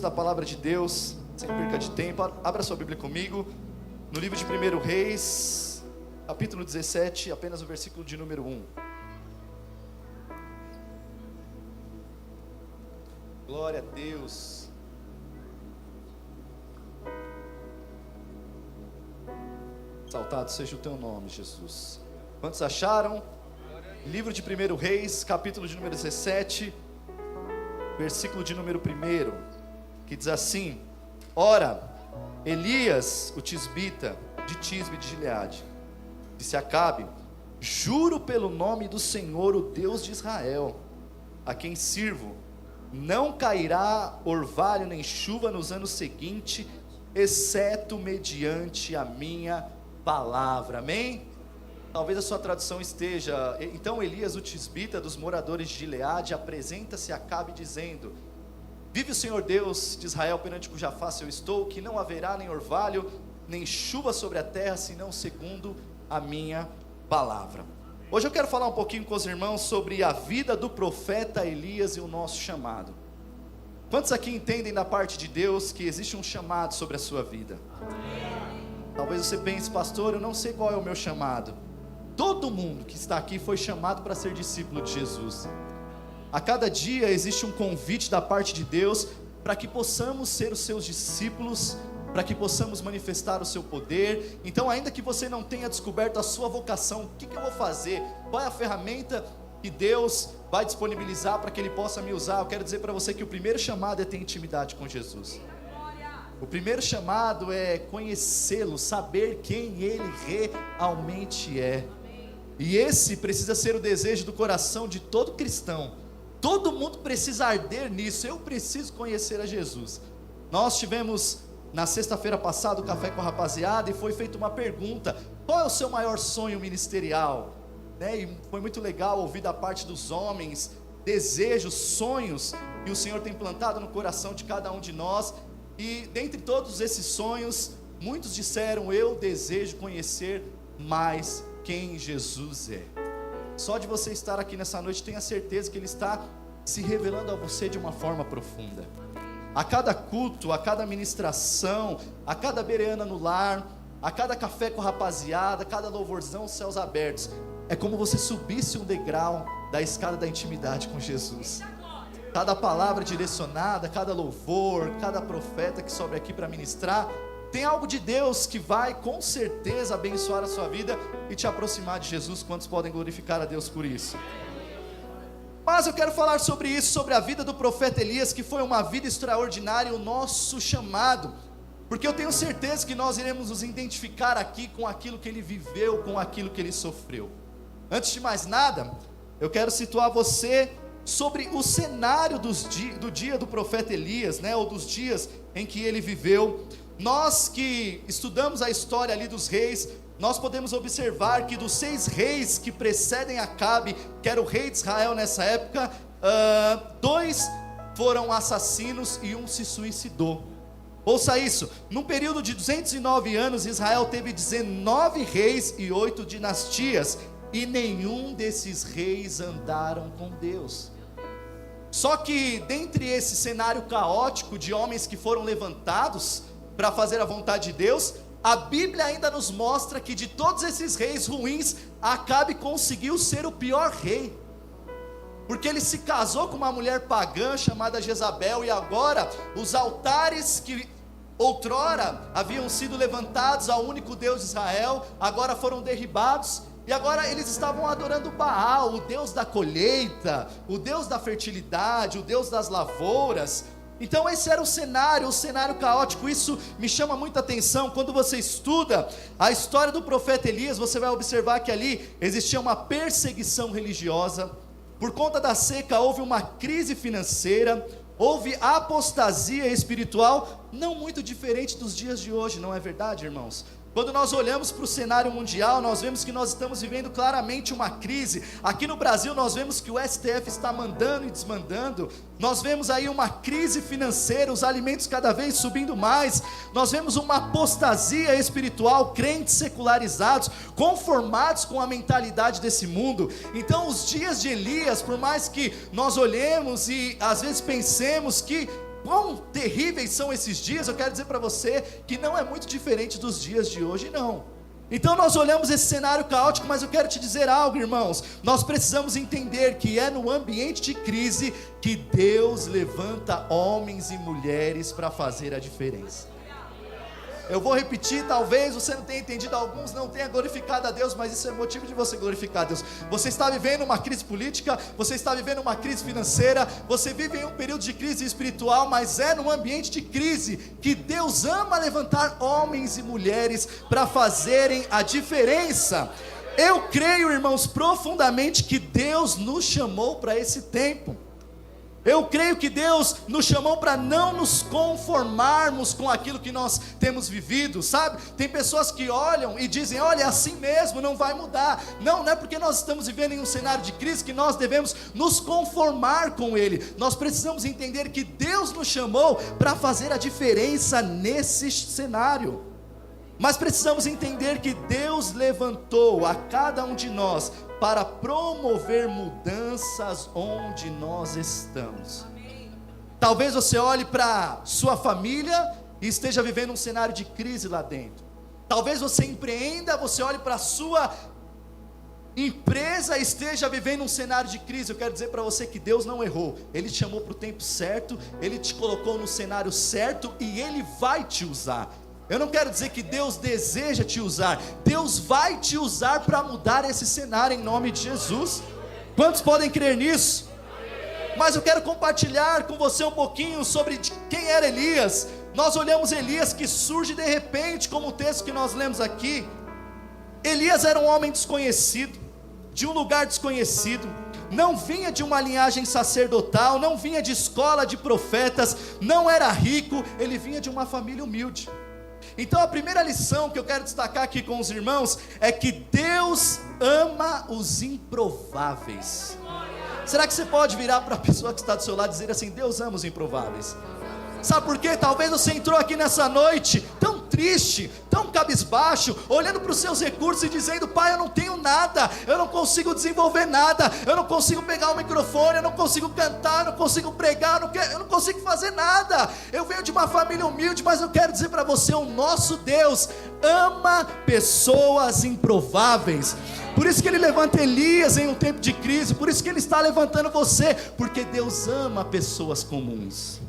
Da palavra de Deus, sem perca de tempo, abra sua Bíblia comigo, no livro de 1 Reis, capítulo 17, apenas o versículo de número 1. Glória a Deus. Exaltado seja o teu nome, Jesus. Quantos acharam? Livro de 1 Reis, capítulo de número 17, versículo de número 1. Que diz assim: Ora, Elias, o tisbita, de Tisbe de Gileade, disse a Acabe: Juro pelo nome do Senhor, o Deus de Israel, a quem sirvo, não cairá orvalho nem chuva nos anos seguintes, exceto mediante a minha palavra. Amém? Talvez a sua tradução esteja: Então Elias, o tisbita dos moradores de Gileade, apresenta-se a Acabe dizendo: Vive o Senhor Deus de Israel, perante cuja face eu estou, que não haverá nem orvalho, nem chuva sobre a terra, senão segundo a minha palavra. Hoje eu quero falar um pouquinho com os irmãos sobre a vida do profeta Elias e o nosso chamado. Quantos aqui entendem da parte de Deus que existe um chamado sobre a sua vida? Talvez você pense: pastor, eu não sei qual é o meu chamado. Todo mundo que está aqui foi chamado para ser discípulo de Jesus. A cada dia existe um convite da parte de Deus para que possamos ser os seus discípulos, para que possamos manifestar o seu poder. Então, ainda que você não tenha descoberto a sua vocação, o que eu vou fazer? Qual é a ferramenta que Deus vai disponibilizar para que Ele possa me usar? Eu quero dizer para você que o primeiro chamado é ter intimidade com Jesus. O primeiro chamado é conhecê-lo, saber quem Ele realmente é. E esse precisa ser o desejo do coração de todo cristão. Todo mundo precisa arder nisso. Eu preciso conhecer a Jesus. Nós tivemos na sexta-feira passada o café com a rapaziada e foi feita uma pergunta: qual é o seu maior sonho ministerial? E foi muito legal ouvir da parte dos homens desejos, sonhos que o Senhor tem plantado no coração de cada um de nós. E dentre todos esses sonhos, muitos disseram: eu desejo conhecer mais quem Jesus é. Só de você estar aqui nessa noite, tenha certeza que Ele está se revelando a você de uma forma profunda. A cada culto, a cada ministração, a cada bereana no lar, a cada café com a rapaziada, a cada louvorzão, céus abertos, é como você subisse um degrau da escada da intimidade com Jesus. Cada palavra direcionada, cada louvor, cada profeta que sobe aqui para ministrar, tem algo de Deus que vai com certeza abençoar a sua vida e te aproximar de Jesus. Quantos podem glorificar a Deus por isso? Mas eu quero falar sobre isso, sobre a vida do profeta Elias, que foi uma vida extraordinária, e o nosso chamado, porque eu tenho certeza que nós iremos nos identificar aqui com aquilo que ele viveu, com aquilo que ele sofreu. Antes de mais nada, eu quero situar você sobre o cenário do dia do profeta Elias, ou dos dias em que ele viveu. Nós que estudamos a história ali dos reis, nós podemos observar que dos 6 reis que precedem Acabe, que era o rei de Israel nessa época, 2 foram assassinos e 1 se suicidou. Ouça isso: num período de 209 anos, Israel teve 19 reis e 8 dinastias, e nenhum desses reis andaram com Deus. Só que dentre esse cenário caótico de homens que foram levantados para fazer a vontade de Deus, a Bíblia ainda nos mostra que de todos esses reis ruins, Acabe conseguiu ser o pior rei, porque ele se casou com uma mulher pagã chamada Jezabel, e agora os altares que outrora haviam sido levantados ao único Deus de Israel, agora foram derribados, e agora eles estavam adorando Baal, o Deus da colheita, o Deus da fertilidade, o Deus das lavouras. Então esse era o cenário caótico. Isso me chama muita atenção. Quando você estuda a história do profeta Elias, você vai observar que ali existia uma perseguição religiosa. Por conta da seca houve uma crise financeira, houve apostasia espiritual, não muito diferente dos dias de hoje, não é verdade, irmãos? Quando nós olhamos para o cenário mundial, nós vemos que nós estamos vivendo claramente uma crise. Aqui no Brasil nós vemos que o STF está mandando e desmandando. Nós vemos aí uma crise financeira, os alimentos cada vez subindo mais. Nós vemos uma apostasia espiritual, crentes secularizados, conformados com a mentalidade desse mundo. Então os dias de Elias, por mais que nós olhemos e às vezes pensemos que quão terríveis são esses dias, eu quero dizer para você que não é muito diferente dos dias de hoje, não. Então nós olhamos esse cenário caótico, mas eu quero te dizer algo, irmãos. Nós precisamos entender que é no ambiente de crise que Deus levanta homens e mulheres para fazer a diferença. Eu vou repetir, talvez você não tenha entendido, alguns não tenham glorificado a Deus, mas isso é motivo de você glorificar a Deus. Você está vivendo uma crise política, você está vivendo uma crise financeira, você vive em um período de crise espiritual, mas é num ambiente de crise que Deus ama levantar homens e mulheres para fazerem a diferença. Eu creio, irmãos, profundamente que Deus nos chamou para esse tempo. Eu creio que Deus nos chamou para não nos conformarmos com aquilo que nós temos vivido, sabe? Tem pessoas que olham e dizem, olha, é assim mesmo, não vai mudar. Não é porque nós estamos vivendo em um cenário de crise que nós devemos nos conformar com ele. Nós precisamos entender que Deus nos chamou para fazer a diferença nesse cenário. Mas precisamos entender que Deus levantou a cada um de nós para promover mudanças onde nós estamos. Talvez você olhe para sua família e esteja vivendo um cenário de crise lá dentro. Talvez você empreenda, você olhe para a sua empresa e esteja vivendo um cenário de crise. Eu quero dizer para você que Deus não errou. Ele te chamou para o tempo certo, Ele te colocou no cenário certo e Ele vai te usar. Eu não quero dizer que Deus deseja te usar, Deus vai te usar para mudar esse cenário em nome de Jesus. Quantos podem crer nisso? Mas eu quero compartilhar com você um pouquinho sobre quem era Elias. Nós olhamos Elias que surge de repente, como o texto que nós lemos aqui. Elias era um homem desconhecido, de um lugar desconhecido, não vinha de uma linhagem sacerdotal, não vinha de escola de profetas, não era rico, ele vinha de uma família humilde. Então a primeira lição que eu quero destacar aqui com os irmãos é que Deus ama os improváveis. Será que você pode virar para a pessoa que está do seu lado e dizer assim, Deus ama os improváveis? Sabe por quê? Talvez você entrou aqui nessa noite tão triste, tão cabisbaixo, olhando para os seus recursos e dizendo, pai, eu não tenho nada, eu não consigo desenvolver nada, eu não consigo pegar o microfone, eu não consigo cantar, eu não consigo pregar, eu não consigo fazer nada. Eu venho de uma família humilde, mas eu quero dizer para você, o nosso Deus ama pessoas improváveis. Por isso que Ele levanta Elias em um tempo de crise, por isso que Ele está levantando você, porque Deus ama pessoas comuns.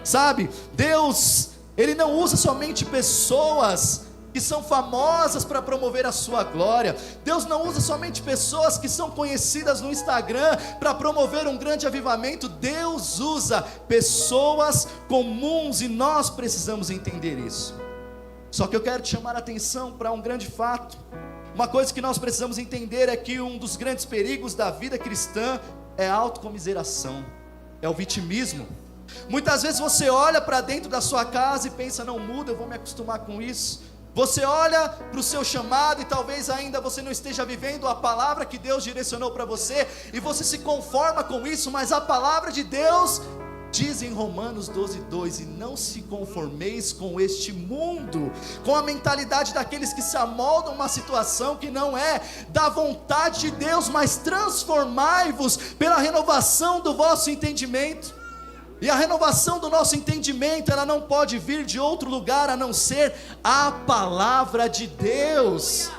Sabe, Deus, Ele não usa somente pessoas que são famosas para promover a sua glória. Deus não usa somente pessoas que são conhecidas no Instagram para promover um grande avivamento. Deus usa pessoas comuns e nós precisamos entender isso. Só que eu quero te chamar a atenção para um grande fato. Uma coisa que nós precisamos entender é que um dos grandes perigos da vida cristã é a autocomiseração, é o vitimismo. Muitas vezes você olha para dentro da sua casa e pensa, não muda, eu vou me acostumar com isso. Você olha para o seu chamado e talvez ainda você não esteja vivendo a palavra que Deus direcionou para você, e você se conforma com isso, mas a palavra de Deus diz em Romanos 12:2, e não se conformeis com este mundo, com a mentalidade daqueles que se amoldam uma situação que não é da vontade de Deus, mas transformai-vos pela renovação do vosso entendimento. E a renovação do nosso entendimento, ela não pode vir de outro lugar a não ser a palavra de Deus.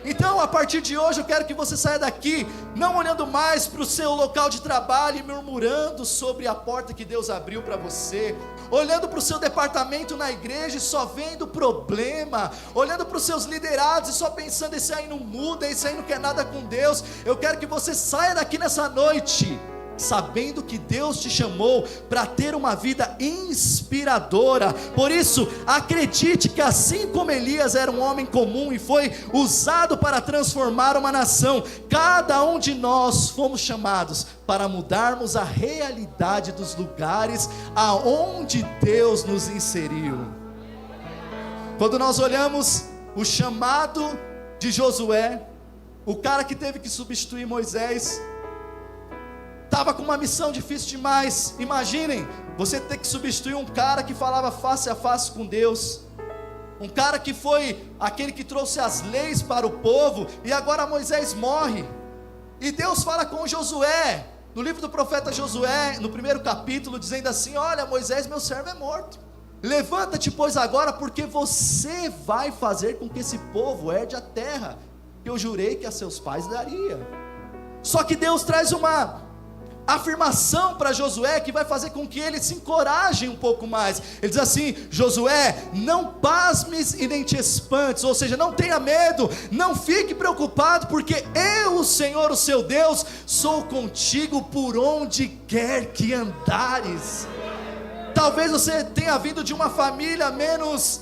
Então a partir de hoje eu quero que você saia daqui não olhando mais para o seu local de trabalho e murmurando sobre a porta que Deus abriu para você, olhando para o seu departamento na igreja e só vendo problema, olhando para os seus liderados e só pensando, esse aí não muda, esse aí não quer nada com Deus. Eu quero que você saia daqui nessa noite sabendo que Deus te chamou para ter uma vida inspiradora. Por isso, acredite que assim como Elias era um homem comum e foi usado para transformar uma nação, cada um de nós fomos chamados para mudarmos a realidade dos lugares aonde Deus nos inseriu. Quando nós olhamos o chamado de Josué, o cara que teve que substituir Moisés, estava com uma missão difícil demais. Imaginem, você ter que substituir um cara que falava face a face com Deus, um cara que foi aquele que trouxe as leis para o povo, e agora Moisés morre, e Deus fala com Josué, no livro do profeta Josué, no primeiro capítulo, dizendo assim: olha, Moisés, meu servo é morto. Levanta-te, pois, agora, porque você vai fazer com que esse povo herde a terra que eu jurei que a seus pais daria. Só que Deus traz uma afirmação para Josué que vai fazer com que ele se encoraje um pouco mais. Ele diz assim: Josué, não pasmes e nem te espantes, ou seja, não tenha medo, não fique preocupado, porque eu, o Senhor, o seu Deus, sou contigo por onde quer que andares. Talvez você tenha vindo de uma família menos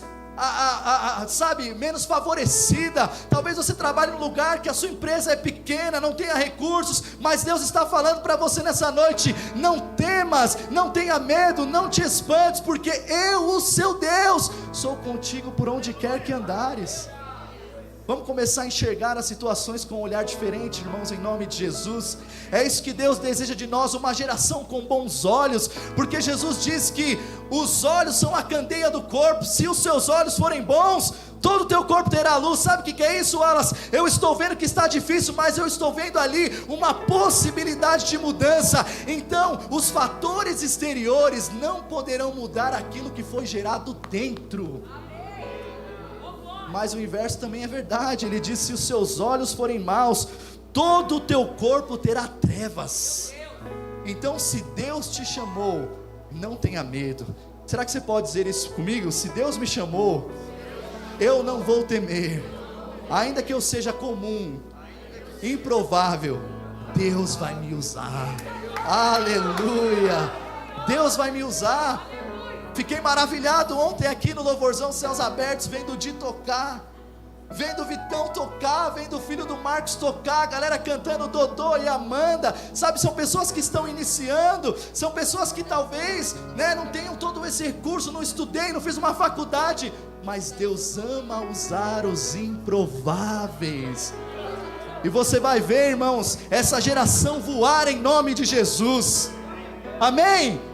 menos favorecida. Talvez você trabalhe num lugar que a sua empresa é pequena, não tenha recursos, mas Deus está falando para você nessa noite: não temas, não tenha medo, não te espantes, porque eu, o seu Deus, sou contigo por onde quer que andares. Vamos começar a enxergar as situações com um olhar diferente, irmãos, em nome de Jesus. É isso que Deus deseja de nós, uma geração com bons olhos, porque Jesus diz que os olhos são a candeia do corpo. Se os seus olhos forem bons, todo o teu corpo terá luz. Sabe o que é isso, Wallace? Eu estou vendo que está difícil, mas eu estou vendo ali uma possibilidade de mudança. Então, os fatores exteriores não poderão mudar aquilo que foi gerado dentro. Mas o inverso também é verdade. Ele diz: se os seus olhos forem maus, todo o teu corpo terá trevas. Então, se Deus te chamou, não tenha medo. Será que você pode dizer isso comigo? Se Deus me chamou, eu não vou temer. Ainda que eu seja comum, improvável, Deus vai me usar. Aleluia! Deus vai me usar. Fiquei maravilhado ontem aqui no Louvorzão Céus Abertos, vendo o Di tocar, vendo o Vitão tocar, vendo o filho do Marcos tocar, a galera cantando Dodô e Amanda. Sabe, são pessoas que estão iniciando, são pessoas que talvez, não tenham todo esse recurso, não estudei, não fiz uma faculdade, mas Deus ama usar os improváveis. E você vai ver, irmãos, essa geração voar em nome de Jesus. Amém?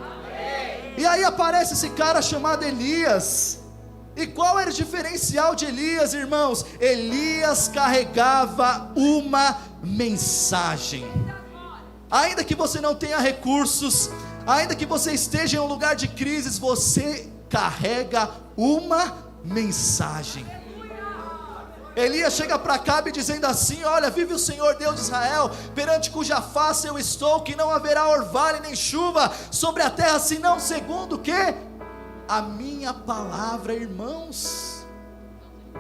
E aí aparece esse cara chamado Elias. E qual era o diferencial de Elias, irmãos? Elias carregava uma mensagem. Ainda que você não tenha recursos, ainda que você esteja em um lugar de crises, você carrega uma mensagem. Elias chega para Acabe dizendo assim: olha, vive o Senhor Deus de Israel, perante cuja face eu estou, que não haverá orvalho nem chuva sobre a terra, senão segundo o que? A minha palavra. Irmãos,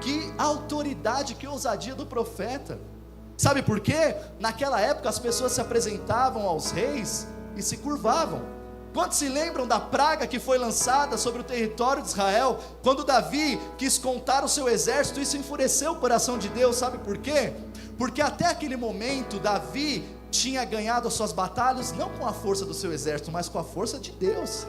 que autoridade, que ousadia do profeta. Sabe por quê? Naquela época as pessoas se apresentavam aos reis e se curvavam. Quantos se lembram da praga que foi lançada sobre o território de Israel, quando Davi quis contar o seu exército? Isso enfureceu o coração de Deus. Sabe por quê? Porque até aquele momento Davi tinha ganhado as suas batalhas não com a força do seu exército, mas com a força de Deus.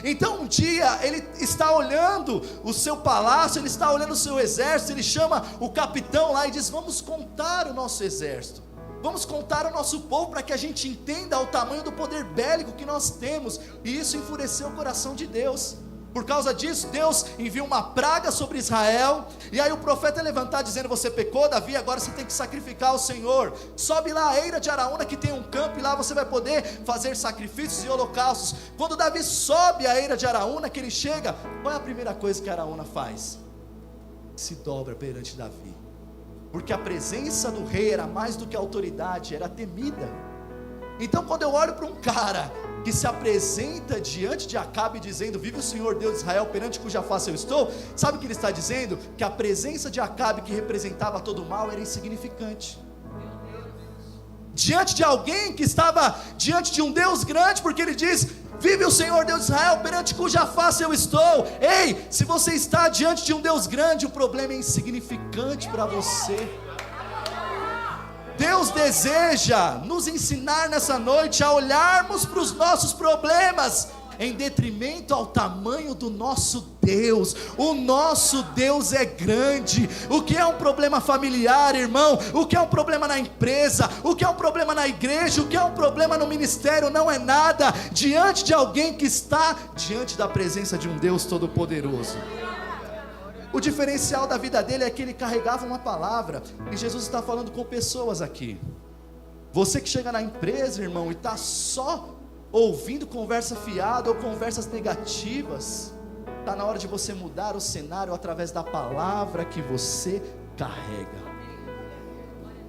Então um dia ele está olhando o seu palácio, ele está olhando o seu exército, ele chama o capitão lá e diz: vamos contar o nosso exército, vamos contar o nosso povo, para que a gente entenda o tamanho do poder bélico que nós temos. E isso enfureceu o coração de Deus. Por causa disso, Deus envia uma praga sobre Israel. E aí o profeta é levantado dizendo: você pecou, Davi, agora você tem que sacrificar ao Senhor. Sobe lá a Eira de Araúna, que tem um campo, e lá você vai poder fazer sacrifícios e holocaustos. Quando Davi sobe a Eira de Araúna, que ele chega, qual é a primeira coisa que Araúna faz? Se dobra perante Davi, porque a presença do rei era mais do que a autoridade, era temida. Então quando eu olho para um cara que se apresenta diante de Acabe dizendo: vive o Senhor Deus de Israel, perante cuja face eu estou, sabe o que ele está dizendo? Que a presença de Acabe, que representava todo o mal, era insignificante diante de alguém que estava diante de um Deus grande, porque ele diz: vive o Senhor Deus de Israel, perante cuja face eu estou. Ei, se você está diante de um Deus grande, o problema é insignificante para você. Deus deseja nos ensinar nessa noite a olharmos para os nossos problemas em detrimento ao tamanho do nosso Deus. O nosso Deus é grande. O que é um problema familiar, irmão? O que é um problema na empresa? O que é um problema na igreja? O que é um problema no ministério? Não é nada diante de alguém que está diante da presença de um Deus Todo-Poderoso. O diferencial da vida dele é que ele carregava uma palavra. E Jesus está falando com pessoas aqui. Você que chega na empresa, irmão, e está só ouvindo conversa fiada ou conversas negativas, está na hora de você mudar o cenário através da palavra que você carrega.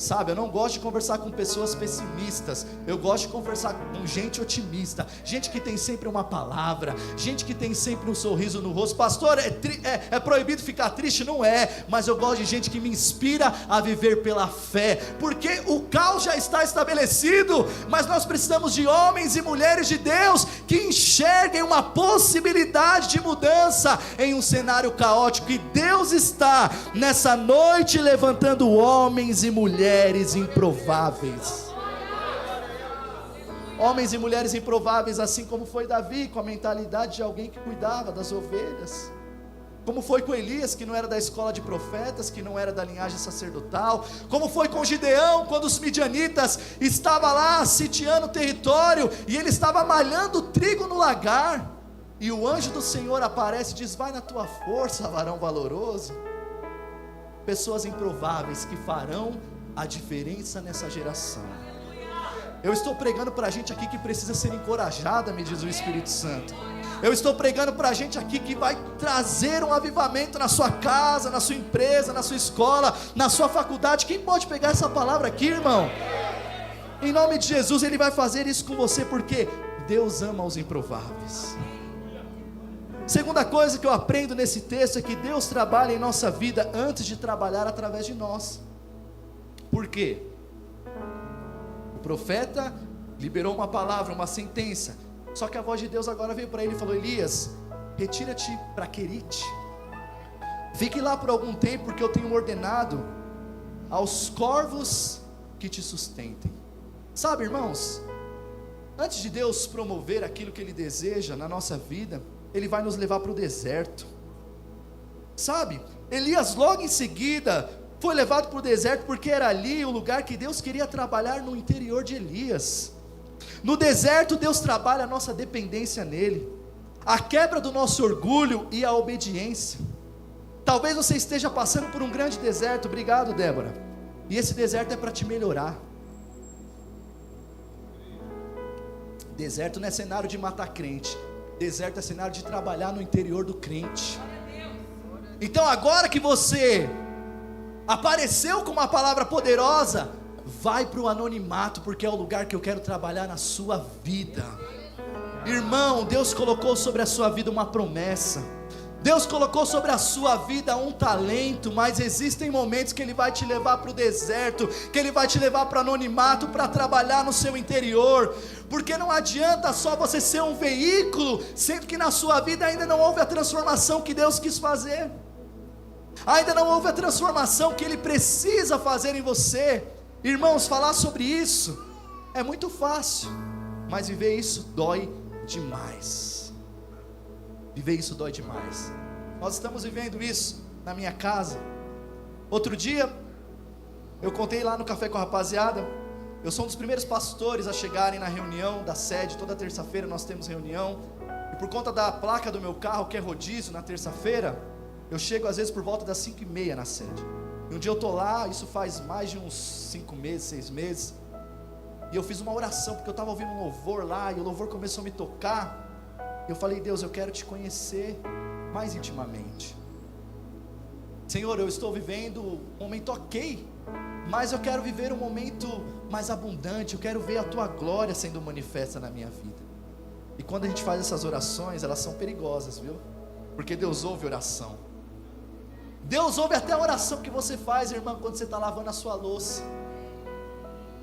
Sabe, eu não gosto de conversar com pessoas pessimistas, eu gosto de conversar com gente otimista, gente que tem sempre uma palavra, gente que tem sempre um sorriso no rosto. Pastor, é proibido ficar triste? Não é, mas eu gosto de gente que me inspira a viver pela fé, porque o caos já está estabelecido, mas nós precisamos de homens e mulheres de Deus que enxerguem uma possibilidade de mudança em um cenário caótico, e Deus está nessa noite levantando homens e mulheres improváveis. Homens e mulheres improváveis, assim como foi Davi, com a mentalidade de alguém que cuidava das ovelhas, como foi com Elias, que não era da escola de profetas, que não era da linhagem sacerdotal, como foi com Gideão, quando os midianitas estavam lá sitiando o território, e ele estava malhando trigo no lagar, e o anjo do Senhor aparece e diz: vai na tua força, varão valoroso. Pessoas improváveis que farão a diferença nessa geração. Eu estou pregando para a gente aqui que precisa ser encorajada, me diz o Espírito Santo. Eu estou pregando para a gente aqui que vai trazer um avivamento na sua casa, na sua empresa, na sua escola, na sua faculdade. Quem pode pegar essa palavra aqui, irmão? Em nome de Jesus, Ele vai fazer isso com você, porque Deus ama os improváveis. Segunda coisa que eu aprendo nesse texto é que Deus trabalha em nossa vida antes de trabalhar através de nós. Por quê? O profeta liberou uma palavra, uma sentença, só que a voz de Deus agora veio para ele e falou: Elias, retira-te para Querite, fique lá por algum tempo, porque eu tenho ordenado aos corvos que te sustentem. Sabe, irmãos, antes de Deus promover aquilo que Ele deseja na nossa vida, Ele vai nos levar para o deserto. Sabe, Elias logo em seguida foi levado para o deserto, porque era ali o lugar que Deus queria trabalhar no interior de Elias. No deserto Deus trabalha a nossa dependência nele, a quebra do nosso orgulho e a obediência. Talvez você esteja passando por um grande deserto. Obrigado, Débora. E esse deserto é para te melhorar. Deserto não é cenário de matar crente, deserto é cenário de trabalhar no interior do crente. Então agora que você apareceu com uma palavra poderosa, vai para o anonimato, porque é o lugar que eu quero trabalhar na sua vida. Irmão, Deus colocou sobre a sua vida uma promessa, Deus colocou sobre a sua vida um talento, mas existem momentos que Ele vai te levar para o deserto, que Ele vai te levar para o anonimato, para trabalhar no seu interior, porque não adianta só você ser um veículo, sendo que na sua vida ainda não houve a transformação que Deus quis fazer, ainda não houve a transformação que Ele precisa fazer em você. Irmãos, falar sobre isso é muito fácil, mas viver isso dói demais. Viver isso dói demais. Nós estamos vivendo isso na minha casa. Outro dia, eu contei lá no café com a rapaziada, eu sou um dos primeiros pastores a chegarem na reunião da sede. Toda terça-feira nós temos reunião, e por conta da placa do meu carro, que é rodízio na terça-feira, eu chego às vezes por volta das 5h30 na sede. E um dia eu estou lá, isso faz mais de uns 5 meses, 6 meses, e eu fiz uma oração, porque eu estava ouvindo um louvor lá, e o louvor começou a me tocar. Eu falei: Deus, eu quero te conhecer mais intimamente. Senhor, eu estou vivendo um momento ok, mas eu quero viver um momento mais abundante, eu quero ver a Tua glória sendo manifesta na minha vida. E quando a gente faz essas orações, elas são perigosas, viu? Porque Deus ouve oração. Deus ouve até a oração que você faz, irmão, quando você está lavando a sua louça.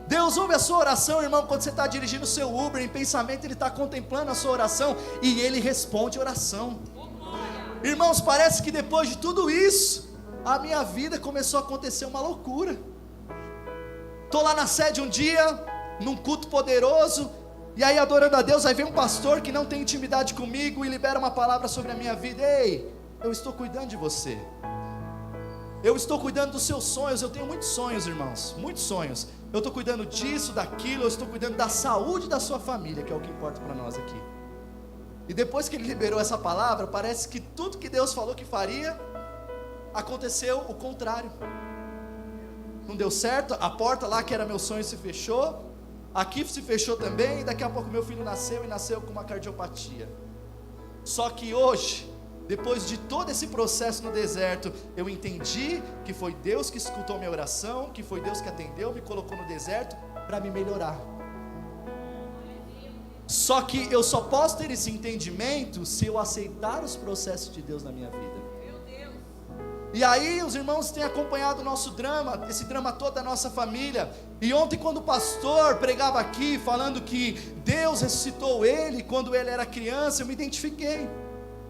Deus ouve a sua oração, irmão, quando você está dirigindo o seu Uber, em pensamento Ele está contemplando a sua oração, e Ele responde a oração. Irmãos, parece que depois de tudo isso, a minha vida começou a acontecer uma loucura. Estou lá na sede um dia, num culto poderoso, e aí adorando a Deus, aí vem um pastor que não tem intimidade comigo e libera uma palavra sobre a minha vida. Ei, eu estou cuidando de você, eu estou cuidando dos seus sonhos. Eu tenho muitos sonhos, irmãos, muitos sonhos. Eu estou cuidando disso, daquilo, eu estou cuidando da saúde da sua família, que é o que importa para nós aqui. E depois que Ele liberou essa palavra, parece que tudo que Deus falou que faria, aconteceu o contrário. Não deu certo, a porta lá que era meu sonho se fechou, Aqui se fechou também, e daqui a pouco meu filho nasceu e nasceu com uma cardiopatia. Só que hoje, depois de todo esse processo no deserto, eu entendi que foi Deus que escutou minha oração, que foi Deus que atendeu, me colocou no deserto para me melhorar. Só que eu só posso ter esse entendimento se eu aceitar os processos de Deus na minha vida. E aí os irmãos têm acompanhado o nosso drama, esse drama todo da nossa família. E ontem, quando o pastor pregava aqui, falando que Deus ressuscitou ele quando ele era criança, eu me identifiquei.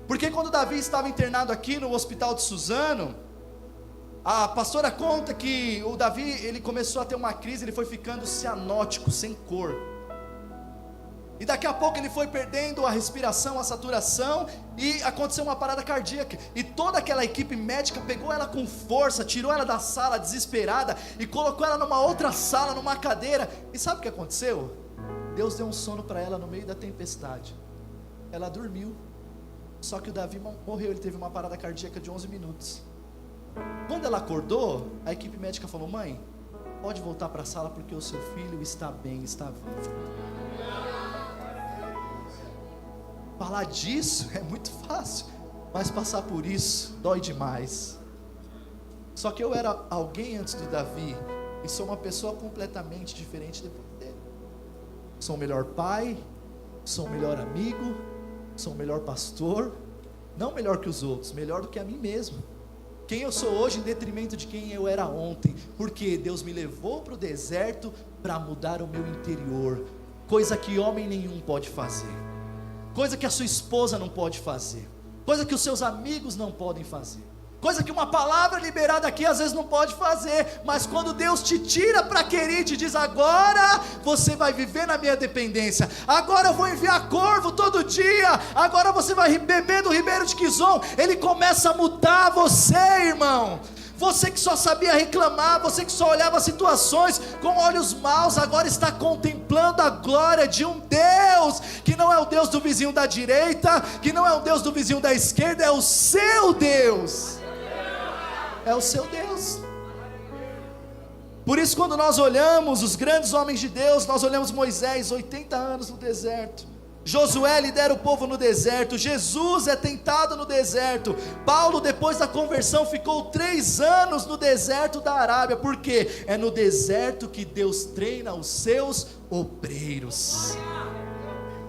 Porque quando Davi estava internado aqui no hospital de Suzano, a pastora conta que o Davi, ele começou a ter uma crise, ele foi ficando cianótico, sem cor. E daqui a pouco ele foi perdendo a respiração, a saturação, e aconteceu uma parada cardíaca. E toda aquela equipe médica pegou ela com força, tirou ela da sala desesperada e colocou ela numa outra sala, numa cadeira. E sabe o que aconteceu? Deus deu um sono para ela no meio da tempestade. Ela dormiu. Só que o Davi morreu, ele teve uma parada cardíaca de 11 minutos. Quando ela acordou, a equipe médica falou: mãe, pode voltar para a sala porque o seu filho está bem, está vivo. Falar disso é muito fácil, mas passar por isso dói demais. Só que eu era alguém antes do Davi, e sou uma pessoa completamente diferente depois dele. Sou o melhor pai, sou o melhor amigo, sou o melhor pastor, não melhor que os outros, melhor do que a mim mesmo. Quem eu sou hoje em detrimento de quem eu era ontem, porque Deus me levou para o deserto para mudar o meu interior, coisa que homem nenhum pode fazer, coisa que a sua esposa não pode fazer, coisa que os seus amigos não podem fazer, coisa que uma palavra liberada aqui às vezes não pode fazer. Mas quando Deus te tira para Querite e te diz: agora você vai viver na minha dependência, agora eu vou enviar corvo todo dia, agora você vai beber do ribeiro de Quizon, Ele começa a mudar você, irmão. Você que só sabia reclamar, você que só olhava situações com olhos maus, agora está contemplando a glória de um Deus, que não é o Deus do vizinho da direita, que não é o Deus do vizinho da esquerda, é o seu Deus. É o seu Deus. Por isso, quando nós olhamos os grandes homens de Deus, nós olhamos Moisés, 80 anos no deserto, Josué lidera o povo no deserto, Jesus é tentado no deserto, Paulo, depois da conversão, ficou 3 anos no deserto da Arábia. Por quê? É no deserto que Deus treina os seus obreiros.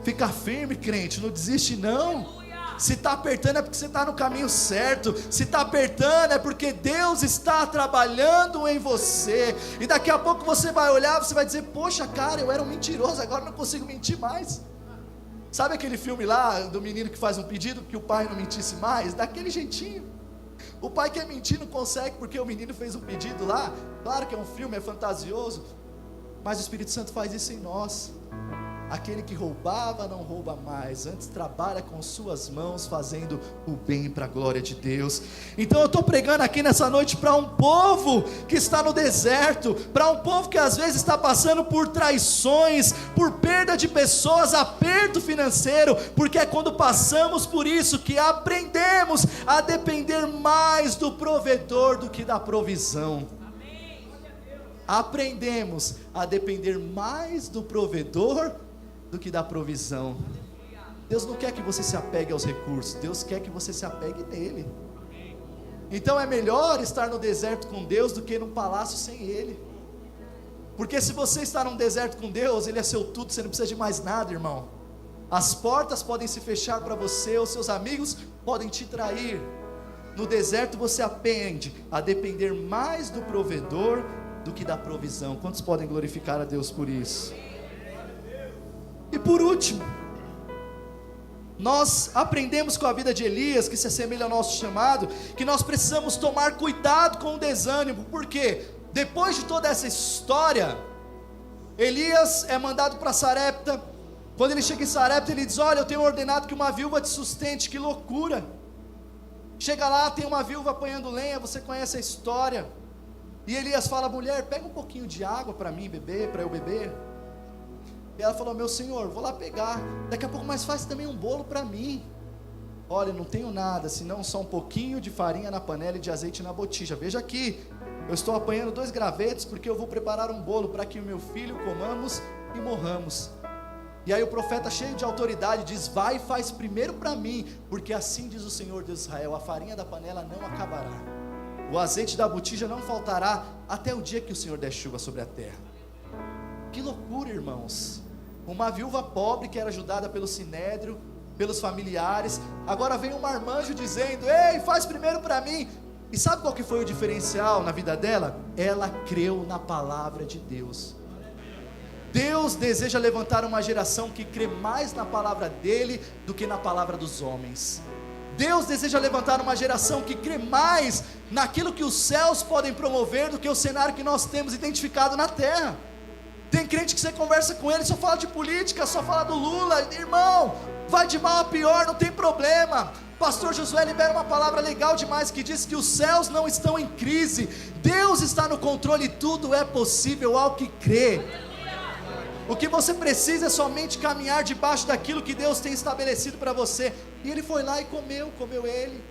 Fica firme, crente, não desiste não. Se está apertando é porque você está no caminho certo, se está apertando é porque Deus está trabalhando em você, e daqui a pouco você vai olhar, você vai dizer: poxa cara, eu era um mentiroso, agora não consigo mentir mais. Sabe aquele filme lá, do menino que faz um pedido, que o pai não mentisse mais? Daquele jeitinho. O pai quer mentir, não consegue, porque o menino fez um pedido lá. Claro que é um filme, é fantasioso, mas o Espírito Santo faz isso em nós. Aquele que roubava não rouba mais, antes trabalha com suas mãos, fazendo o bem para a glória de Deus. Então eu estou pregando aqui nessa noite para um povo que está no deserto, para um povo que às vezes está passando por traições, por perda de pessoas, aperto financeiro, porque é quando passamos por isso que aprendemos a depender mais do provedor do que da provisão. Aprendemos a depender mais do provedor do que da provisão. Deus não quer que você se apegue aos recursos, Deus quer que você se apegue nele. Então é melhor estar no deserto com Deus do que num palácio sem Ele. Porque se você está num deserto com Deus, Ele é seu tudo, você não precisa de mais nada, irmão. As portas podem se fechar para você, os seus amigos podem te trair. No deserto você aprende a depender mais do provedor do que da provisão. Quantos podem glorificar a Deus por isso? E por último, nós aprendemos com a vida de Elias, que se assemelha ao nosso chamado, que nós precisamos tomar cuidado com o desânimo. Porque depois de toda essa história, Elias é mandado para Sarepta. Quando ele chega em Sarepta, ele diz: olha, eu tenho ordenado que uma viúva te sustente. Que loucura! Chega lá, tem uma viúva apanhando lenha, você conhece a história. E Elias fala: mulher, pega um pouquinho de água para mim beber, para eu beber. E ela falou: meu senhor, vou lá pegar. Daqui a pouco, mas faz também um bolo para mim. Olha, não tenho nada, senão só um pouquinho de farinha na panela e de azeite na botija. Veja aqui, eu estou apanhando 2 gravetos porque eu vou preparar um bolo para que o meu filho comamos e morramos. E aí o profeta, cheio de autoridade, diz: vai e faz primeiro para mim, porque assim diz o Senhor Deus de Israel: a farinha da panela não acabará, o azeite da botija não faltará, até o dia que o Senhor der chuva sobre a terra. Que loucura, irmãos. Uma viúva pobre que era ajudada pelo sinédrio, pelos familiares, agora vem um marmanjo dizendo: ei, faz primeiro para mim. E sabe qual que foi o diferencial na vida dela? Ela creu na palavra de Deus. Deus deseja levantar uma geração que crê mais na palavra dele do que na palavra dos homens. Deus deseja levantar uma geração que crê mais naquilo que os céus podem promover do que o cenário que nós temos identificado na terra. Tem crente que você conversa com ele, só fala de política, só fala do Lula. Irmão, vai de mal a pior, não tem problema. Pastor Josué libera uma palavra legal demais que diz que os céus não estão em crise. Deus está no controle e tudo é possível ao que crê. O que você precisa é somente caminhar debaixo daquilo que Deus tem estabelecido para você. E ele foi lá e comeu ele,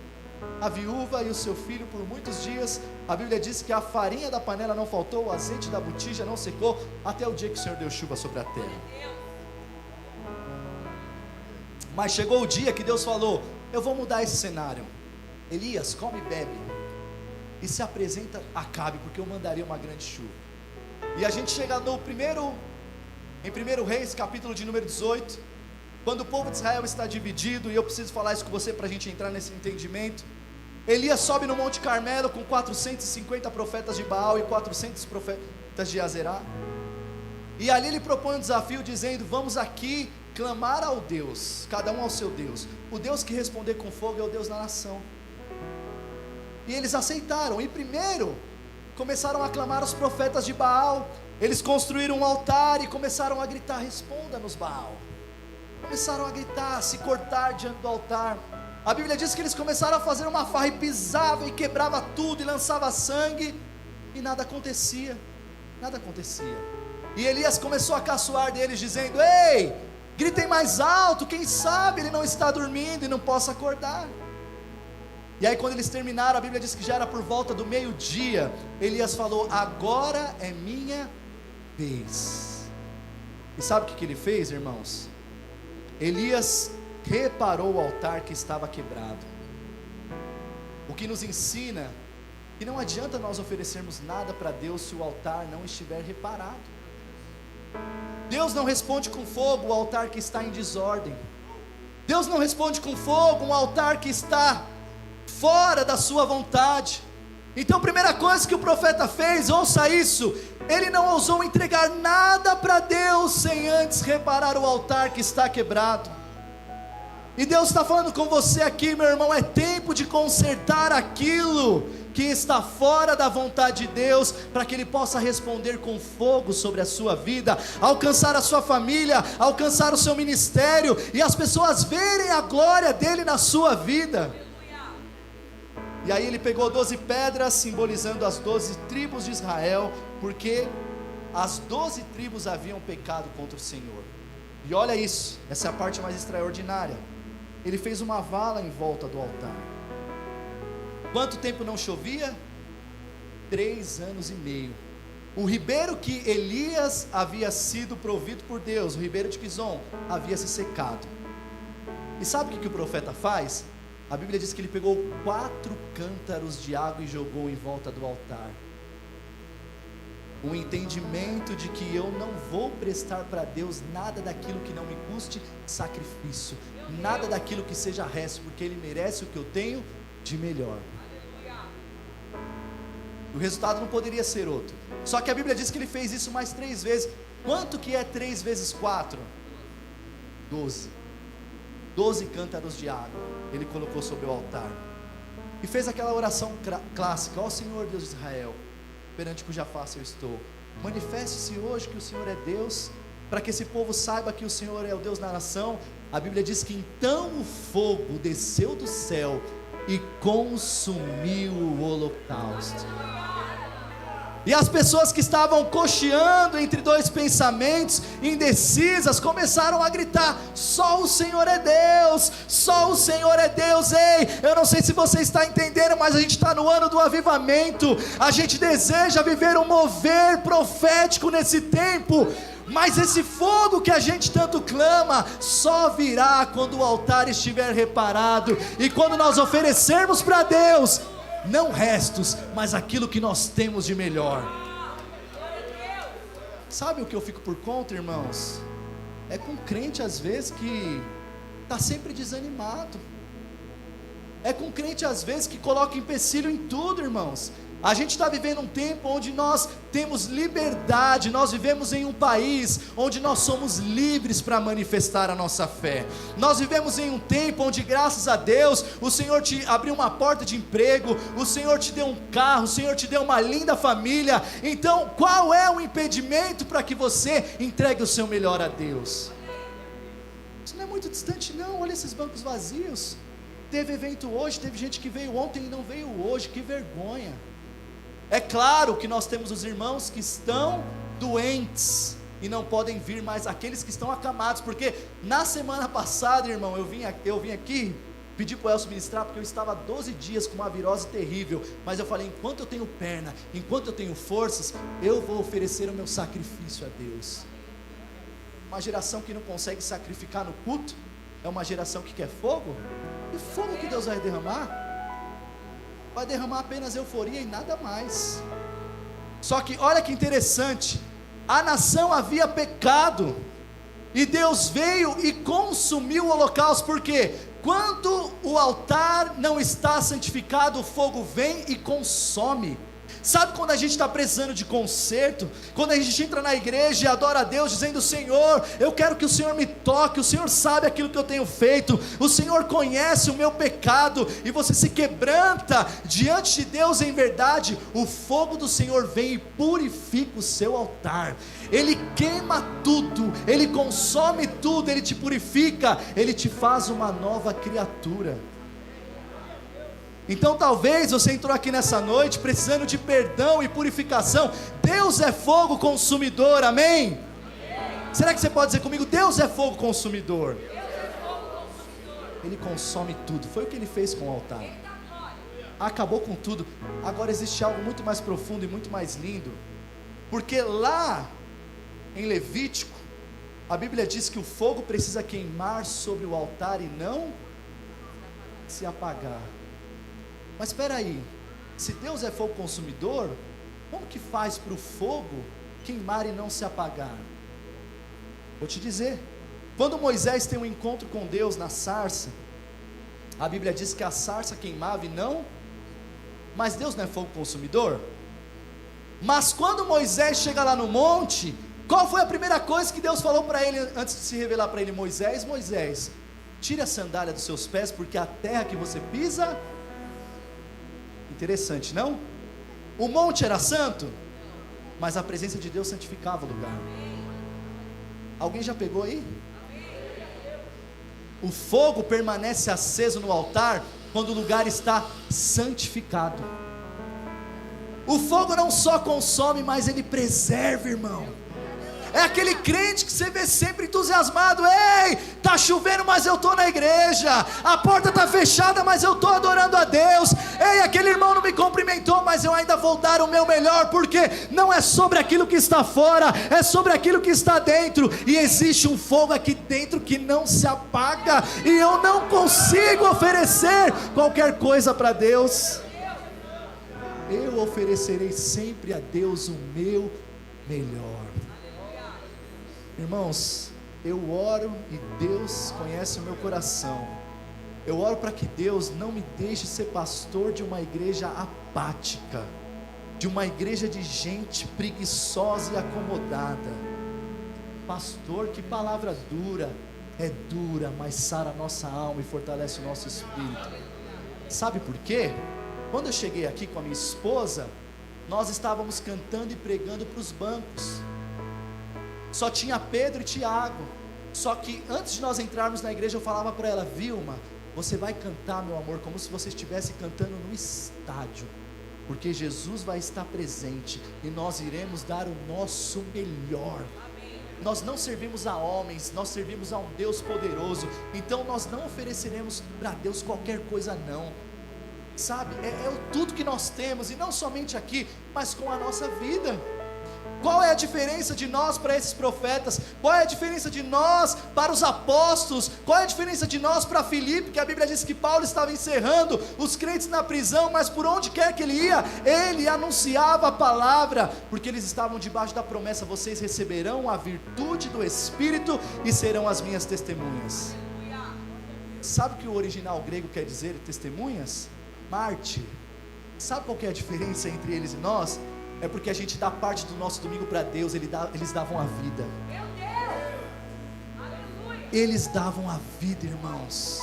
a viúva e o seu filho por muitos dias. A Bíblia diz que a farinha da panela não faltou, o azeite da botija não secou, até o dia que o Senhor deu chuva sobre a terra. Mas chegou o dia que Deus falou: eu vou mudar esse cenário. Elias, come e bebe, e se apresenta a Acabe, porque eu mandaria uma grande chuva. E a gente chega no em 1 Reis, capítulo de número 18, quando o povo de Israel está dividido, e eu preciso falar isso com você para a gente entrar nesse entendimento. Elias sobe no Monte Carmelo com 450 profetas de Baal e 400 profetas de Azerá, e ali ele propõe um desafio dizendo: vamos aqui clamar ao Deus, cada um ao seu Deus. O Deus que responder com fogo é o Deus da nação. E eles aceitaram, e primeiro começaram a clamar os profetas de Baal. Eles construíram um altar e começaram a gritar: responda-nos, Baal. Começaram a gritar, a se cortar diante do altar. A Bíblia diz que eles começaram a fazer uma farra, e pisava e quebrava tudo, e lançava sangue, e nada acontecia, nada acontecia. E Elias começou a caçoar deles, dizendo: ei, gritem mais alto, quem sabe ele não está dormindo e não possa acordar. E aí quando eles terminaram, a Bíblia diz que já era por volta do meio-dia. Elias falou: agora é minha vez. E sabe o que ele fez, irmãos? Elias reparou o altar que estava quebrado. O que nos ensina que não adianta nós oferecermos nada para Deus se o altar não estiver reparado. Deus não responde com fogo o altar que está em desordem. Deus não responde com fogo um altar que está fora da sua vontade. Então a primeira coisa que o profeta fez, ouça isso, ele não ousou entregar nada para Deus sem antes reparar o altar que está quebrado. E Deus está falando com você aqui, meu irmão: é tempo de consertar aquilo que está fora da vontade de Deus, para que Ele possa responder com fogo sobre a sua vida, alcançar a sua família, alcançar o seu ministério, e as pessoas verem a glória dEle na sua vida. E aí ele pegou 12 pedras, simbolizando as 12 tribos de Israel, porque as 12 tribos haviam pecado contra o Senhor. E olha isso, essa é a parte mais extraordinária. Ele fez uma vala em volta do altar. Quanto tempo não chovia? 3 anos e meio. O ribeiro que Elias havia sido provido por Deus, o ribeiro de Quizon, havia se secado. E sabe o que o profeta faz? A Bíblia diz que ele pegou 4 cântaros de água e jogou em volta do altar. Um entendimento de que eu não vou prestar para Deus nada daquilo que não me custe sacrifício, nada daquilo que seja resto, porque Ele merece o que eu tenho de melhor. O resultado não poderia ser outro. Só que a Bíblia diz que ele fez isso mais 3 vezes. Quanto que é 3 vezes 4? 12. 12 cântaros de água ele colocou sobre o altar, e fez aquela oração clássica: ó Senhor Deus de Israel, perante cuja face eu estou, manifeste-se hoje que o Senhor é Deus, para que esse povo saiba que o Senhor é o Deus da nação. A Bíblia diz que então o fogo desceu do céu e consumiu o holocausto. E as pessoas que estavam cocheando entre 2 pensamentos, indecisas, começaram a gritar: só o Senhor é Deus, só o Senhor é Deus. Ei, eu não sei se você está entendendo, mas a gente está no ano do avivamento. A gente deseja viver um mover profético nesse tempo, Mas esse fogo que a gente tanto clama, só virá quando o altar estiver reparado, e quando nós oferecermos para Deus, não restos, mas aquilo que nós temos de melhor. Sabe o que eu fico por conta, irmãos? É com crente às vezes que está sempre desanimado. É com crente às vezes que coloca empecilho em tudo, irmãos. A gente está vivendo um tempo onde nós temos liberdade, nós vivemos em um país onde nós somos livres para manifestar a nossa fé. Nós vivemos em um tempo onde, graças a Deus, o Senhor te abriu uma porta de emprego, o Senhor te deu um carro, o Senhor te deu uma linda família. Então, qual é o impedimento para que você entregue o seu melhor a Deus? Isso não é muito distante não, olha esses bancos vazios. Teve evento hoje, teve gente que veio ontem e não veio hoje, que vergonha. É claro que nós temos os irmãos que estão doentes e não podem vir mais, aqueles que estão acamados, porque na semana passada, irmão, eu vim aqui, pedi para o Elcio ministrar, porque eu estava 12 dias com uma virose terrível, mas eu falei, enquanto eu tenho perna, enquanto eu tenho forças, eu vou oferecer o meu sacrifício a Deus. Uma geração que não consegue sacrificar no culto, é uma geração que quer fogo, e fogo que Deus vai derramar? Vai derramar apenas euforia e nada mais. Só que olha que interessante, a nação havia pecado, e Deus veio e consumiu o holocausto, porque quando o altar não está santificado, o fogo vem e consome. Sabe quando a gente está precisando de conserto? Quando a gente entra na igreja e adora a Deus dizendo, Senhor, eu quero que o Senhor me toque, o Senhor sabe aquilo que eu tenho feito, o Senhor conhece o meu pecado, e você se quebranta diante de Deus em verdade, o fogo do Senhor vem e purifica o seu altar. Ele queima tudo, Ele consome tudo, Ele te purifica, Ele te faz uma nova criatura. Então talvez você entrou aqui nessa noite precisando de perdão e purificação. Deus é fogo consumidor, amém? Amém. Será que você pode dizer comigo, Deus é fogo consumidor? Deus é fogo consumidor. Ele consome tudo, foi o que Ele fez com o altar. Acabou com tudo. Agora existe algo muito mais profundo e muito mais lindo, porque lá em Levítico, a Bíblia diz que o fogo precisa queimar sobre o altar e não se apagar. Mas espera aí, se Deus é fogo consumidor, como que faz para o fogo queimar e não se apagar? Vou te dizer, quando Moisés tem um encontro com Deus na sarça, a Bíblia diz que a sarça queimava e não, mas Deus não é fogo consumidor? Mas quando Moisés chega lá no monte, qual foi a primeira coisa que Deus falou para ele, antes de se revelar para ele? Moisés, tire a sandália dos seus pés, porque a terra que você pisa... Interessante, não? O monte era santo, mas a presença de Deus santificava o lugar. Alguém já pegou aí? O fogo permanece aceso no altar quando o lugar está santificado. O fogo não só consome, mas ele preserva, irmão. É aquele crente que você vê sempre entusiasmado. Ei, está chovendo, mas eu estou na igreja. A porta está fechada, mas eu estou adorando a Deus. Ei, aquele irmão não me cumprimentou, mas eu ainda vou dar o meu melhor, porque não é sobre aquilo que está fora, é sobre aquilo que está dentro. E existe um fogo aqui dentro que não se apaga, e eu não consigo oferecer qualquer coisa para Deus. Eu oferecerei sempre a Deus o meu melhor. Irmãos, eu oro e Deus conhece o meu coração. Eu oro para que Deus não me deixe ser pastor de uma igreja apática, de uma igreja de gente preguiçosa e acomodada. Pastor, que palavra dura. É dura, mas sara a nossa alma e fortalece o nosso espírito. Sabe por quê? Quando eu cheguei aqui com a minha esposa, nós estávamos cantando e pregando para os bancos. Só tinha Pedro e Tiago. Só que antes de nós entrarmos na igreja, eu falava para ela: Vilma, você vai cantar, meu amor, como se você estivesse cantando no estádio, porque Jesus vai estar presente e nós iremos dar o nosso melhor. Nós não servimos a homens, nós servimos a um Deus poderoso. Então nós não ofereceremos para Deus qualquer coisa não. Sabe, tudo que nós temos, e não somente aqui, mas com a nossa vida. Qual é a diferença de nós para esses profetas? Qual é a diferença de nós para os apóstolos? Qual é a diferença de nós para Filipe? Que a Bíblia diz que Paulo estava encerrando os crentes na prisão, mas por onde quer que ele ia, ele anunciava a palavra, porque eles estavam debaixo da promessa: vocês receberão a virtude do Espírito e serão as minhas testemunhas. Sabe o que o original grego quer dizer, testemunhas? Mártir. Sabe qual que é a diferença entre eles e nós? É porque a gente dá parte do nosso domingo para Deus. Eles davam a vida. Meu Deus! Aleluia! Eles davam a vida, irmãos.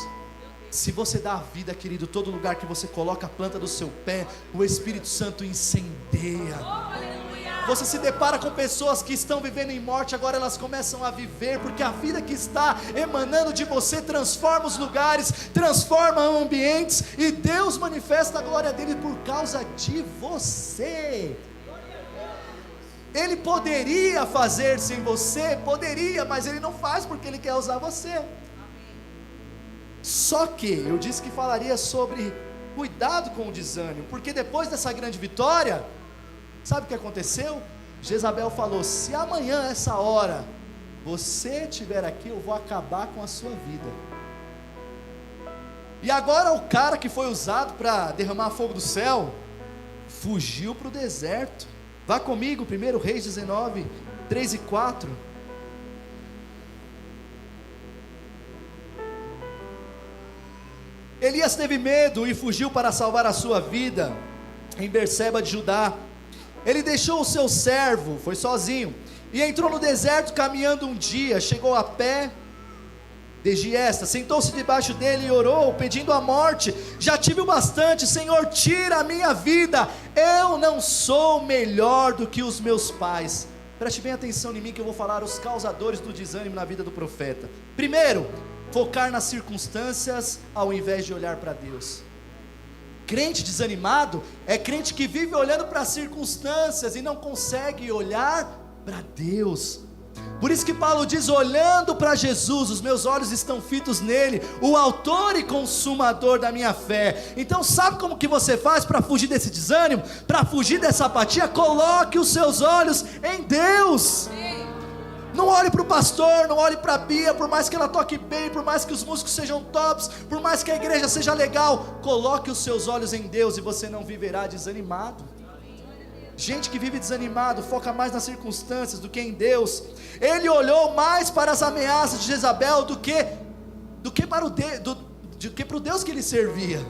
Se você dá a vida, querido, todo lugar que você coloca a planta do seu pé, o Espírito Santo incendeia. Você se depara com pessoas que estão vivendo em morte, agora elas começam a viver, porque a vida que está emanando de você transforma os lugares, transforma ambientes, e Deus manifesta a glória dele por causa de você. Ele poderia fazer sem você, poderia, mas ele não faz porque ele quer usar você. Só que eu disse que falaria sobre cuidado com o desânimo, porque depois dessa grande vitória, sabe o que aconteceu? Jezabel falou: se amanhã essa hora você estiver aqui, eu vou acabar com a sua vida. E agora o cara que foi usado para derramar fogo do céu fugiu para o deserto. Vá comigo, 1 Reis 19, 3 e 4. Elias teve medo e fugiu para salvar a sua vida em Berseba de Judá. Ele deixou o seu servo, foi sozinho, e entrou no deserto caminhando um dia. Chegou a pé de Giesta, sentou-se debaixo dele e orou, pedindo a morte. Já tive o bastante, Senhor, tira a minha vida, eu não sou melhor do que os meus pais. Preste bem atenção em mim, que eu vou falar os causadores do desânimo na vida do profeta. Primeiro, focar nas circunstâncias ao invés de olhar para Deus. Crente desanimado é crente que vive olhando para as circunstâncias e não consegue olhar para Deus. Por isso que Paulo diz: olhando para Jesus, os meus olhos estão fitos nele, o autor e consumador da minha fé. Então sabe como que você faz para fugir desse desânimo, para fugir dessa apatia? Coloque os seus olhos em Deus. Não olhe para o pastor, não olhe para a Bia, por mais que ela toque bem, por mais que os músicos sejam tops, por mais que a igreja seja legal, coloque os seus olhos em Deus e você não viverá desanimado. Gente que vive desanimado foca mais nas circunstâncias do que em Deus. Ele olhou mais para as ameaças de Jezabel do que para o Deus que ele servia.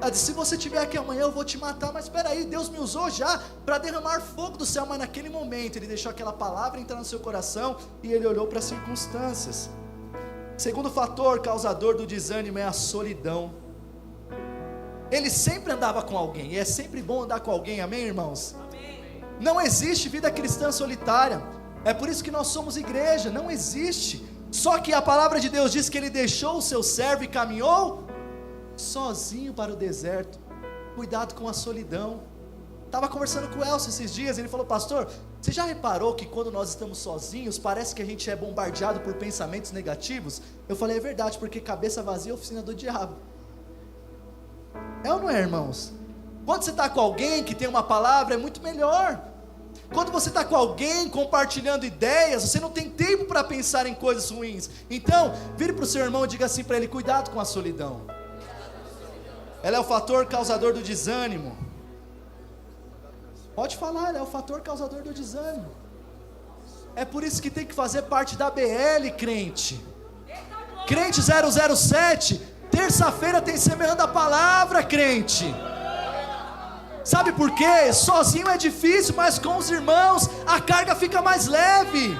Ela disse: se você estiver aqui amanhã eu vou te matar. Mas espera aí, Deus me usou já para derramar fogo do céu. Mas naquele momento ele deixou aquela palavra entrar no seu coração e ele olhou para as circunstâncias. Segundo fator causador do desânimo é a solidão. Ele sempre andava com alguém, e é sempre bom andar com alguém, amém, irmãos? Amém. Não existe vida cristã solitária. É por isso que nós somos igreja, não existe. Só que a palavra de Deus diz que ele deixou o seu servo e caminhou sozinho para o deserto. Cuidado com a solidão. Estava conversando com o Elcio esses dias, ele falou: pastor, você já reparou que quando nós estamos sozinhos, parece que a gente é bombardeado por pensamentos negativos? Eu falei: é verdade, porque cabeça vazia é oficina do diabo. É ou não é, irmãos? Quando você está com alguém que tem uma palavra, é muito melhor. Quando você está com alguém compartilhando ideias, você não tem tempo para pensar em coisas ruins. Então, vire para o seu irmão e diga assim para ele: cuidado com a solidão. Ela é o fator causador do desânimo. Pode falar, ela é o fator causador do desânimo. É por isso que tem que fazer parte da BL, crente. Crente 007, terça-feira tem Semeando a Palavra, crente. Sabe por quê? Sozinho é difícil, mas com os irmãos a carga fica mais leve.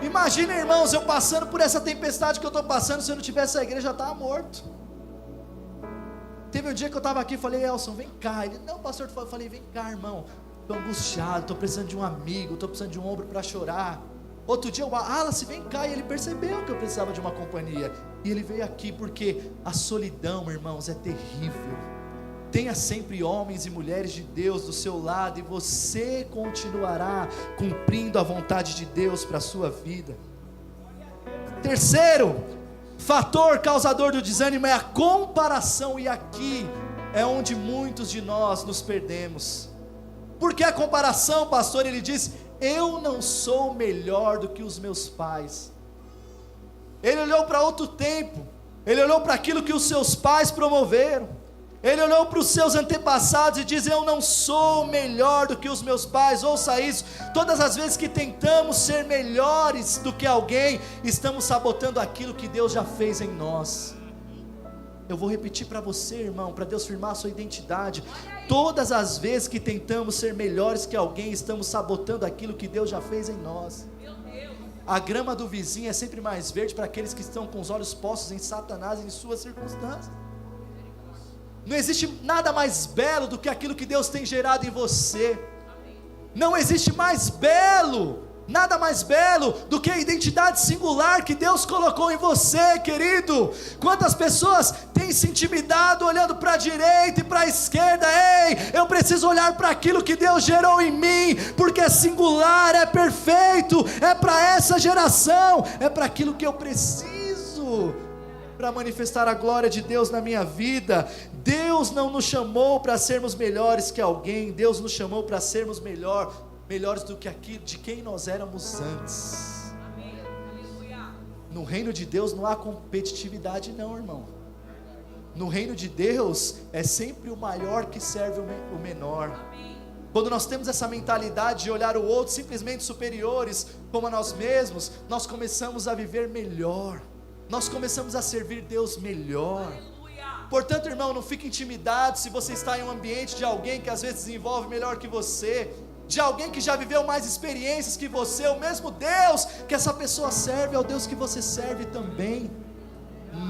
Imagina, irmãos, eu passando por essa tempestade que eu estou passando. Se eu não tivesse a igreja, já estava morto. Teve um dia que eu estava aqui e falei: Elson, vem cá. Ele: não, pastor. Eu falei: vem cá, irmão, estou angustiado, estou precisando de um amigo, estou precisando de um ombro para chorar. Outro dia o Wallace, vem cá. E ele percebeu que eu precisava de uma companhia, e ele veio aqui, porque a solidão, irmãos, é terrível. Tenha sempre homens e mulheres de Deus do seu lado, e você continuará cumprindo a vontade de Deus para a sua vida. Terceiro fator causador do desânimo é a comparação, e aqui é onde muitos de nós nos perdemos. Por que a comparação, pastor? Ele diz: eu não sou melhor do que os meus pais. Ele olhou para outro tempo, ele olhou para aquilo que os seus pais promoveram, ele olhou para os seus antepassados e diz: eu não sou melhor do que os meus pais. Ouça isso, todas as vezes que tentamos ser melhores do que alguém, estamos sabotando aquilo que Deus já fez em nós. Eu vou repetir para você, irmão, para Deus firmar a sua identidade. Todas as vezes que tentamos ser melhores que alguém, estamos sabotando aquilo que Deus já fez em nós. A grama do vizinho é sempre mais verde para aqueles que estão com os olhos postos em Satanás e em suas circunstâncias. Não existe nada mais belo do que aquilo que Deus tem gerado em você. Não existe mais belo, nada mais belo do que a identidade singular que Deus colocou em você, querido. Quantas pessoas têm se intimidado olhando para a direita e para a esquerda? Ei, eu preciso olhar para aquilo que Deus gerou em mim, porque é singular, é perfeito, é para essa geração, é para aquilo que eu preciso para manifestar a glória de Deus na minha vida. Deus não nos chamou para sermos melhores que alguém, Deus nos chamou para sermos melhores do que aquilo de quem nós éramos antes. Amém. No reino de Deus não há competitividade não, irmão. No reino de Deus é sempre o maior que serve o menor. Amém. Quando nós temos essa mentalidade de olhar o outro simplesmente superiores como a nós mesmos, nós começamos a viver melhor, nós começamos a servir Deus melhor. Portanto, irmão, não fique intimidado se você está em um ambiente de alguém que às vezes desenvolve melhor que você, de alguém que já viveu mais experiências que você. O mesmo Deus que essa pessoa serve é o Deus que você serve também.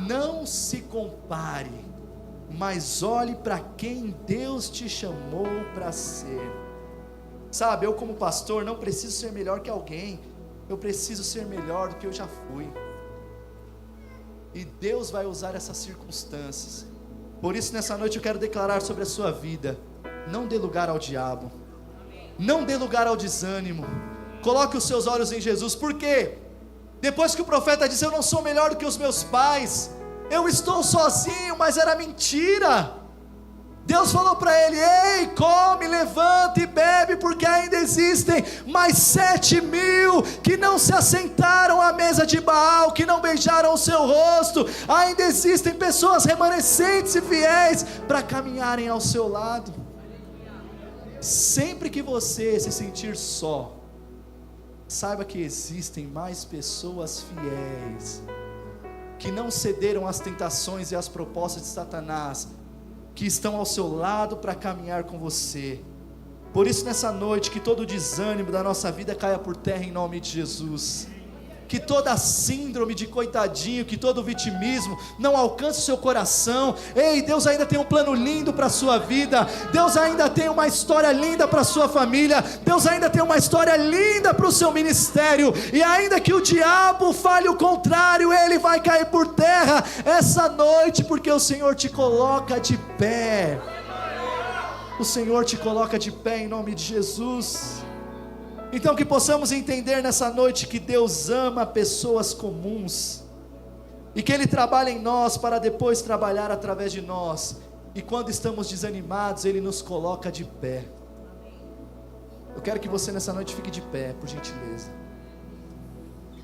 Não se compare, mas olhe para quem Deus te chamou para ser. Sabe, eu como pastor não preciso ser melhor que alguém, eu preciso ser melhor do que eu já fui. E Deus vai usar essas circunstâncias. Por isso nessa noite eu quero declarar sobre a sua vida: não dê lugar ao diabo, não dê lugar ao desânimo, coloque os seus olhos em Jesus. Por quê? Depois que o profeta disse: eu não sou melhor do que os meus pais, eu estou sozinho, mas era mentira. Deus falou para ele: ei, come, levanta e bebe, porque ainda existem mais 7.000 que não se assentaram à mesa de Baal, que não beijaram o seu rosto. Ainda existem pessoas remanescentes e fiéis para caminharem ao seu lado. Sempre que você se sentir só, saiba que existem mais pessoas fiéis, que não cederam às tentações e às propostas de Satanás, que estão ao seu lado para caminhar com você. Por isso nessa noite, que todo o desânimo da nossa vida caia por terra em nome de Jesus. Que toda síndrome de coitadinho, que todo vitimismo não alcance o seu coração. Ei, Deus ainda tem um plano lindo para a sua vida. Deus ainda tem uma história linda para a sua família. Deus ainda tem uma história linda para o seu ministério. E ainda que o diabo fale o contrário, ele vai cair por terra essa noite, porque o Senhor te coloca de pé. O Senhor te coloca de pé em nome de Jesus. Então que possamos entender nessa noite que Deus ama pessoas comuns, e que Ele trabalha em nós para depois trabalhar através de nós, e quando estamos desanimados Ele nos coloca de pé. Eu quero que você nessa noite fique de pé, por gentileza.